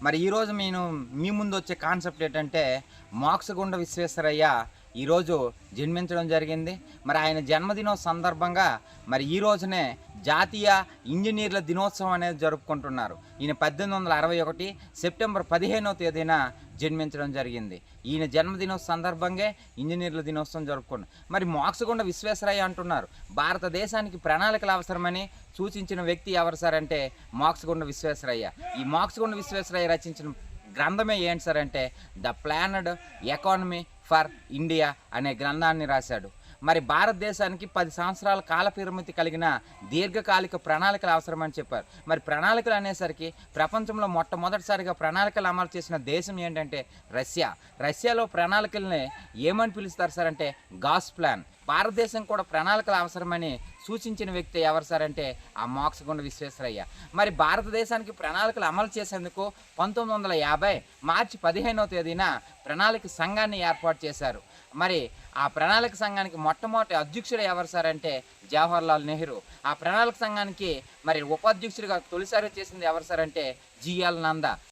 మరి ఈరోజు నేను మీ ముందు వచ్చే కాన్సెప్ట్ ఏంటంటే మోక్షగుండ విశ్వేశ్వరయ్య ఈరోజు జన్మించడం జరిగింది. మరి ఆయన జన్మదినం సందర్భంగా మరి ఈ రోజునే జాతీయ ఇంజనీర్ల దినోత్సవం అనేది జరుపుకుంటున్నారు. ఈయన 1861 సెప్టెంబర్ 15వ తేదీన జన్మించడం జరిగింది. ఈయన జన్మదినం సందర్భంగా ఇంజనీర్ల దినోత్సవం జరుపుకున్నాం. మరి మోక్షగుండ విశ్వేశ్వరయ్య అంటున్నారు. భారతదేశానికి ప్రణాళికలు అవసరమని సూచించిన వ్యక్తి ఎవరు సార్ అంటే మోక్షగుండ విశ్వేశ్వరయ్య. ఈ మోక్షగుండ విశ్వేశ్వరయ్య రచించిన గ్రంథమే ఏంటి సార్ అంటే the planned economy for India అనే గ్రంథాన్ని రాశాడు. మరి భారతదేశానికి 10 సంవత్సరాల కాల పరిమితి కలిగిన దీర్ఘకాలిక ప్రణాళికలు అవసరమని చెప్పారు. మరి ప్రణాళికలు అనేసరికి ప్రపంచంలో మొట్టమొదటిసారిగా ప్రణాళికలు అమలు చేసిన దేశం ఏంటంటే రష్యా. రష్యాలో ప్రణాళికల్ని ఏమని పిలుస్తారు సార్ అంటే గాస్ ప్లాన్. భారతదేశం కూడా ప్రణాళికలు అవసరమని సూచించిన వ్యక్తి ఎవరు సార్ అంటే ఆ మోక్షగుండ విశ్వేశ్వరయ్య. మరి భారతదేశానికి ప్రణాళికలు అమలు చేసేందుకు 1950 మార్చి 15వ తేదీన ప్రణాళిక సంఘాన్ని ఏర్పాటు చేశారు. మరి ఆ ప్రణాళిక సంఘానికి మొట్టమొదటి అధ్యక్షుడు ఎవరు సార్ అంటే జవహర్లాల్ నెహ్రూ. ఆ ప్రణాళిక సంఘానికి మరి ఉపాధ్యక్షుడిగా తొలిసారి చేసింది ఎవరు సార్ అంటే జిఎల్ నందా.